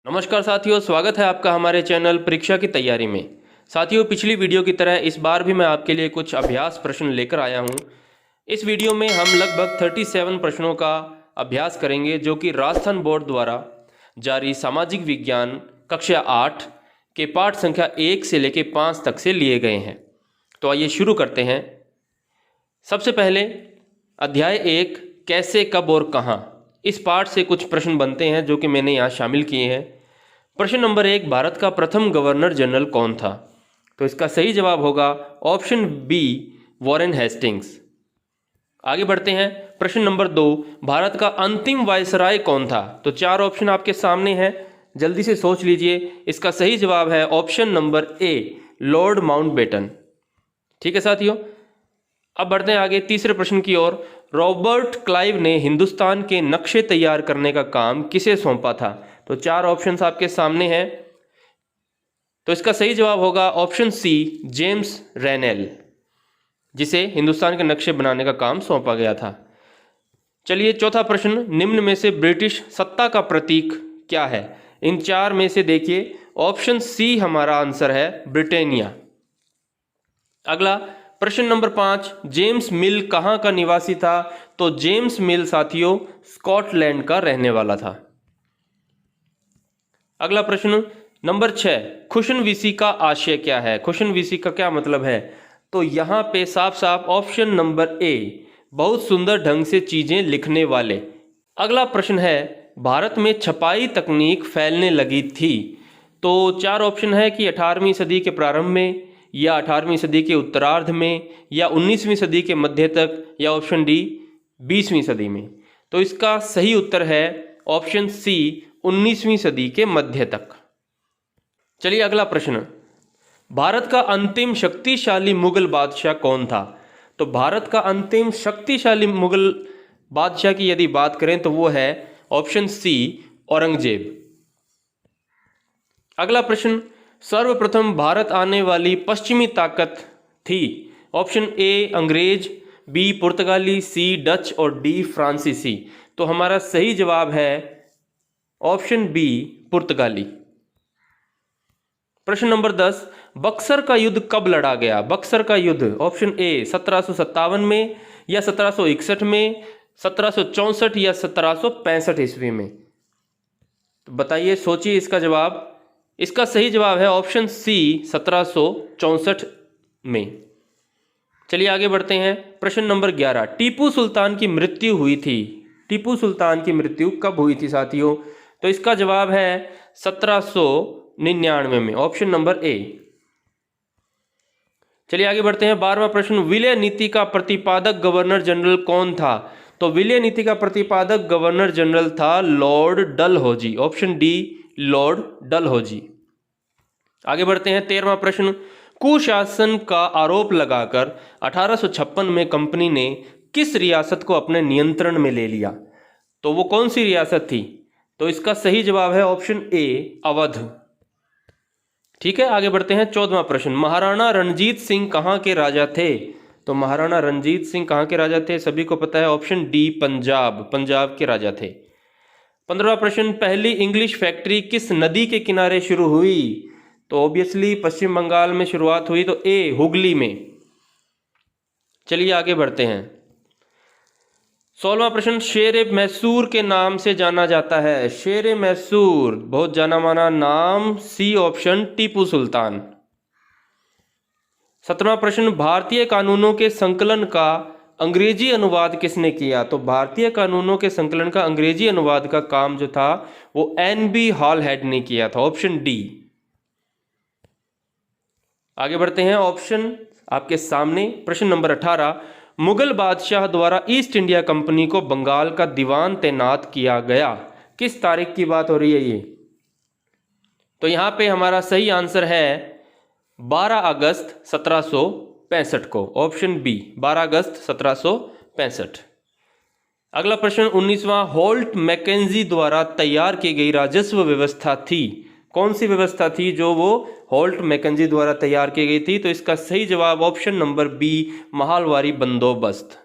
नमस्कार साथियों, स्वागत है आपका हमारे चैनल परीक्षा की तैयारी में। साथियों, पिछली वीडियो की तरह इस बार भी मैं आपके लिए कुछ अभ्यास प्रश्न लेकर आया हूं। इस वीडियो में हम लगभग 37 प्रश्नों का अभ्यास करेंगे जो कि राजस्थान बोर्ड द्वारा जारी सामाजिक विज्ञान कक्षा 8 के पाठ संख्या 1 से लेकर 5 तक से लिए गए हैं। तो आइए शुरू करते हैं। सबसे पहले अध्याय 1 कैसे, कब और कहाँ, इस पाठ से कुछ प्रश्न बनते हैं जो कि मैंने यहाँ शामिल किए हैं। प्रश्न नंबर 1, भारत का प्रथम गवर्नर जनरल कौन था? तो इसका सही जवाब होगा ऑप्शन बी, वॉरेन हेस्टिंग्स। आगे बढ़ते हैं। प्रश्न नंबर 2, भारत का अंतिम वायसराय कौन था? तो 4 ऑप्शन आपके सामने हैं, जल्दी से सोच लीजिए। इसका सही जवाब है option number A, Lord Mountbatten. ठीक है साथियों, अब बढ़ते हैं आगे तीसरे प्रश्न की ओर। रॉबर्ट क्लाइव ने हिंदुस्तान के नक्शे तैयार करने का काम किसे सौंपा था? तो 4 ऑप्शंस आपके सामने हैं। तो इसका सही जवाब होगा ऑप्शन सी, जेम्स रेनेल, जिसे हिंदुस्तान के नक्शे बनाने का काम सौंपा गया था। चलिए चौथा प्रश्न, निम्न में से ब्रिटिश सत्ता का प्रतीक क्या है? इन 4 में से देखिए, ऑप्शन सी हमारा आंसर है, ब्रिटेनिया। अगला प्रश्न नंबर 5, जेम्स मिल कहाँ का निवासी था? तो जेम्स मिल साथियों स्कॉटलैंड का रहने वाला था। अगला प्रश्न नंबर 6, खुशनवीसी का आशय क्या है? खुशनवीसी का क्या मतलब है? तो यहाँ पे साफ साफ ऑप्शन नंबर ए, बहुत सुंदर ढंग से चीजें लिखने वाले। अगला प्रश्न है, भारत में छपाई तकनीक फैलने लगी थी। तो 4 ऑप्शन है कि 18वीं सदी के प्रारंभ में, या 18वीं सदी के उत्तरार्ध में, या 19वीं सदी के मध्य तक, या ऑप्शन डी 20वीं सदी में। तो इसका सही उत्तर है ऑप्शन सी, 19वीं सदी के मध्य तक। चलिए अगला प्रश्न, भारत का अंतिम शक्तिशाली मुगल बादशाह कौन था? तो भारत का अंतिम शक्तिशाली मुगल बादशाह की यदि बात करें तो वो है ऑप्शन सी, औरंगजेब। अगला प्रश्न, सर्वप्रथम भारत आने वाली पश्चिमी ताकत थी? ऑप्शन ए अंग्रेज, बी पुर्तगाली, सी डच और डी फ्रांसीसी। तो हमारा सही जवाब है ऑप्शन बी, पुर्तगाली। प्रश्न नंबर 10, बक्सर का युद्ध कब लड़ा गया? बक्सर का युद्ध ऑप्शन ए 1757 में, या 1761 में, 1764 या 1765 ईस्वी में। तो बताइए, सोचिए इसका जवाब। इसका सही जवाब है ऑप्शन सी, 1764 में। चलिए आगे बढ़ते हैं। प्रश्न नंबर 11, टीपू सुल्तान की मृत्यु हुई थी। टीपू सुल्तान की मृत्यु कब हुई थी साथियों? तो इसका जवाब है 1799 में, ऑप्शन नंबर ए। चलिए आगे बढ़ते हैं। 12वां प्रश्न, विलय नीति का प्रतिपादक गवर्नर जनरल कौन था? तो विलय नीति का प्रतिपादक गवर्नर जनरल था Lord Dalhousie, option D, Lord Dalhousie. आगे बढ़ते हैं। 13वां प्रश्न, कुशासन का आरोप लगाकर 1856 में कंपनी ने किस रियासत को अपने नियंत्रण में ले लिया? तो वो कौन सी रियासत थी? तो इसका सही जवाब है ऑप्शन ए, अवध। ठीक है, आगे बढ़ते हैं। 14वां प्रश्न, महाराणा रणजीत सिंह कहाँ के राजा थे? तो महाराणा रणजीत सिंह कहाँ के राजा थे? सभी को पता है, ऑप्शन डी, पंजाब, पंजाब के राजा थे। 15वां प्रश्न, पहली इंग्लिश फैक्ट्री किस नदी के किनारे शुरू हुई? तो ऑब्वियसली पश्चिम बंगाल में शुरुआत हुई, तो ए, हुगली में। चलिए आगे बढ़ते हैं। 16वां प्रश्न, शेर मैसूर के नाम से जाना जाता है? शेर मैसूर बहुत जाना माना नाम, सी ऑप्शन, टीपू सुल्तान। 17वां प्रश्न, भारतीय कानूनों के संकलन का अंग्रेजी अनुवाद किसने किया? तो भारतीय कानूनों के संकलन का अंग्रेजी अनुवाद का काम जो था वो एन.बी. हॉलहेड ने किया था, ऑप्शन डी। आगे बढ़ते हैं। ऑप्शन आपके सामने। प्रश्न नंबर 18, मुगल बादशाह द्वारा ईस्ट इंडिया कंपनी को बंगाल का दीवान तैनात किया गया, किस तारीख की बात हो रही है ये? तो यहां पे हमारा सही आंसर है 12 अगस्त 1765 को, ऑप्शन बी, 12 अगस्त 1765। अगला प्रश्न 19वां, होल्ट मैकेंजी द्वारा तैयार की गई राजस्व व्यवस्था थी? कौन सी व्यवस्था थी जो वो होल्ट मैकेंजी द्वारा तैयार की गई थी? तो इसका सही जवाब ऑप्शन नंबर बी, महालवारी बंदोबस्त।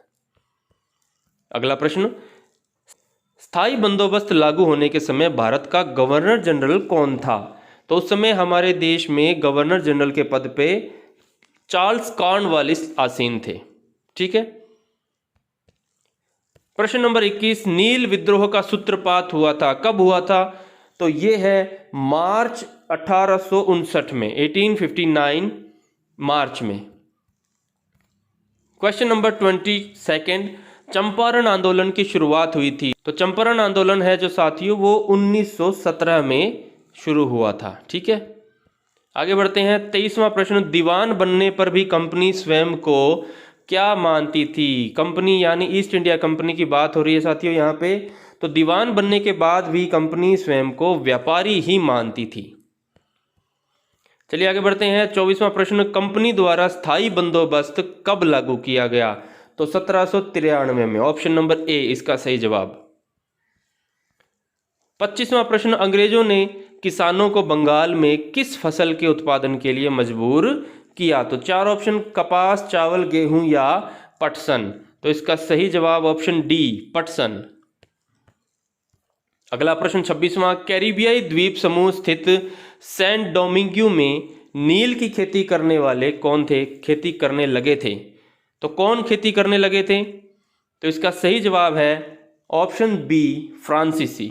अगला प्रश्न, स्थायी बंदोबस्त लागू होने के समय भारत का गवर्नर जनरल कौन था? तो उस समय हमारे देश में गवर्नर जनरल के पद पे चार्ल्स कॉर्नवालिस आसीन थे। ठीक है। प्रश्न नंबर 21, नील विद्रोह का सूत्रपात हुआ था, कब हुआ था? तो ये है मार्च 1859 में, 1859 मार्च में। क्वेश्चन नंबर 22, चंपारण आंदोलन की शुरुआत हुई थी। तो चंपारण आंदोलन है जो साथियों वो 1917 में शुरू हुआ था। ठीक है। आगे बढ़ते हैं। 23वां प्रश्न, दीवान बनने पर भी कंपनी स्वयं को क्या मानती थी? कंपनी यानी ईस्ट इंडिया कंपनी की बात हो रही है साथियों यहाँ पे। तो दीवान बनने के बाद भी कंपनी स्वयं को व्यापारी ही मानती थी। चलिए आगे बढ़ते हैं। 24वां प्रश्न, कंपनी द्वारा स्थायी बंदोबस्त कब लागू किया गया? तो 1793 में। ऑप्शन नंबर ए इसका सही जवाब। 25वां प्रश्न, अंग्रेजों ने किसानों को बंगाल में किस फसल के उत्पादन के लिए मजबूर किया? तो 4 ऑप्शन, कपास, चावल, गेहूं या पटसन। तो इसका सही जवाब ऑप्शन डी, पटसन। अगला प्रश्न 26वां, कैरिबियाई द्वीप समूह स्थित सेंट डोमिंग्यू में नील की खेती करने वाले कौन थे? खेती करने लगे थे। तो कौन खेती करने लगे थे? तो इसका सही जवाब है ऑप्शन बी, फ्रांसीसी,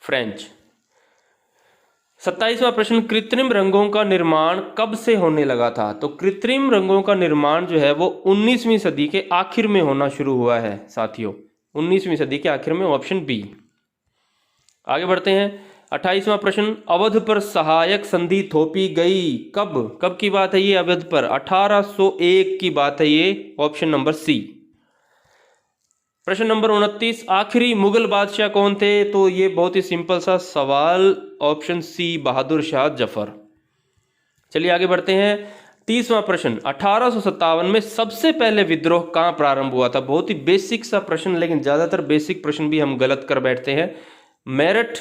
फ्रेंच। 27वां प्रश्न, कृत्रिम रंगों का निर्माण कब से होने लगा था? तो कृत्रिम रंगों का निर्माण जो है वो 19वीं सदी के आखिर में होना शुरू हुआ है साथियों, 19वीं सदी के आखिर में, ऑप्शन बी। आगे बढ़ते हैं। 28वां प्रश्न, अवध पर सहायक संधि थोपी गई कब की बात है ये? अवध पर 1801 की बात है ये, ऑप्शन नंबर सी। प्रश्न नंबर 29, आखिरी मुगल बादशाह कौन थे? तो ये बहुत ही सिंपल सा सवाल, ऑप्शन सी, बहादुर शाह जफर। चलिए आगे बढ़ते हैं। 30वां प्रश्न, 1857 में सबसे पहले विद्रोह कहाँ प्रारंभ हुआ था? बहुत ही बेसिक सा प्रश्न, लेकिन ज़्यादातर बेसिक प्रश्न भी हम गलत कर बैठते हैं। मेरठ,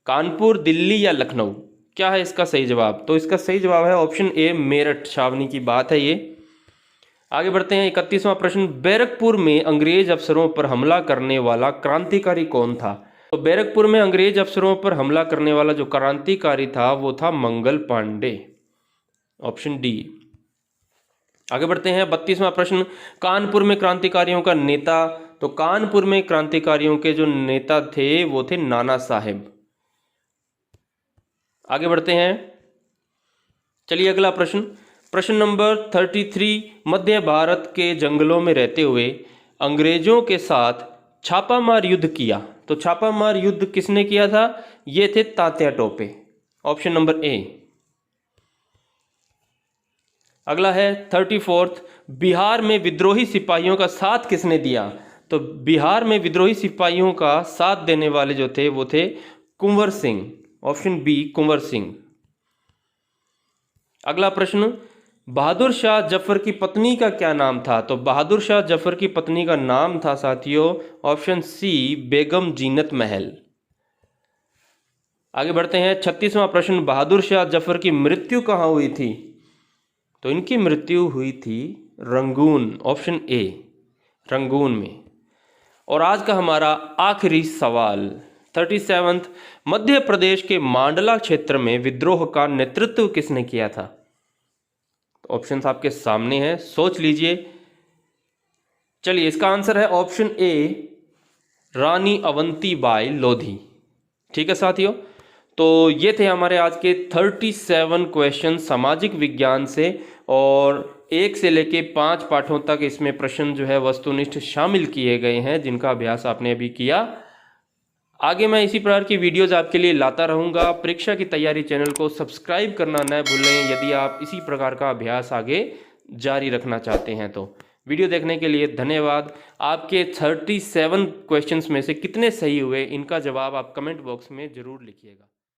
कानपुर, दिल्ली या लखनऊ? क्या है इसका सही जवाब? तो इसका सही जवाब है ऑप्शन ए, मेरठ, छावनी की बात है ये। आगे बढ़ते हैं। 31वां प्रश्न, बैरकपुर में अंग्रेज अफसरों पर हमला करने वाला क्रांतिकारी कौन था? तो बैरकपुर में अंग्रेज अफसरों पर हमला करने वाला जो क्रांतिकारी था वो था मंगल पांडे, ऑप्शन डी। आगे बढ़ते हैं। 32वां प्रश्न, कानपुर में क्रांतिकारियों का नेता? तो कानपुर में क्रांतिकारियों के जो नेता थे वो थे नाना साहेब। आगे बढ़ते हैं। चलिए अगला प्रश्न, प्रश्न नंबर 33, मध्य भारत के जंगलों में रहते हुए अंग्रेजों के साथ छापामार युद्ध किया। तो छापामार युद्ध किसने किया था? ये थे Tatya Tope, option number A. अगला है 34, बिहार में विद्रोही सिपाहियों का साथ किसने दिया? तो बिहार में विद्रोही सिपाहियों का साथ देने वाले जो थे वो थे कुंवर सिंह, ऑप्शन बी, कुंवर सिंह। अगला प्रश्न, बहादुर शाह जफर की पत्नी का क्या नाम था? तो बहादुर शाह जफर की पत्नी का नाम था साथियों, ऑप्शन सी, बेगम जीनत महल। आगे बढ़ते हैं। 36वां प्रश्न, बहादुर शाह जफर की मृत्यु कहाँ हुई थी? तो इनकी मृत्यु हुई थी रंगून, ऑप्शन ए, रंगून में। और आज का हमारा आखिरी सवाल 37, मध्य प्रदेश के मांडला क्षेत्र में विद्रोह का नेतृत्व किसने किया था? ऑप्शंस आपके सामने हैं, सोच लीजिए। चलिए इसका आंसर है ऑप्शन ए, रानी अवंतीबाई लोधी। ठीक है साथियों, तो ये थे हमारे आज के 37 क्वेश्चन सामाजिक विज्ञान से, और 1 से लेके 5 पाठों तक इसमें प्रश्न जो है वस्तुनिष्ठ शामिल किए गए हैं, जिनका अभ्यास आपने अभी किया। आगे मैं इसी प्रकार की वीडियोज़ आपके लिए लाता रहूँगा। परीक्षा की तैयारी चैनल को सब्सक्राइब करना न भूलें यदि आप इसी प्रकार का अभ्यास आगे जारी रखना चाहते हैं। तो वीडियो देखने के लिए धन्यवाद। आपके 37 क्वेश्चंस में से कितने सही हुए, इनका जवाब आप कमेंट बॉक्स में ज़रूर लिखिएगा।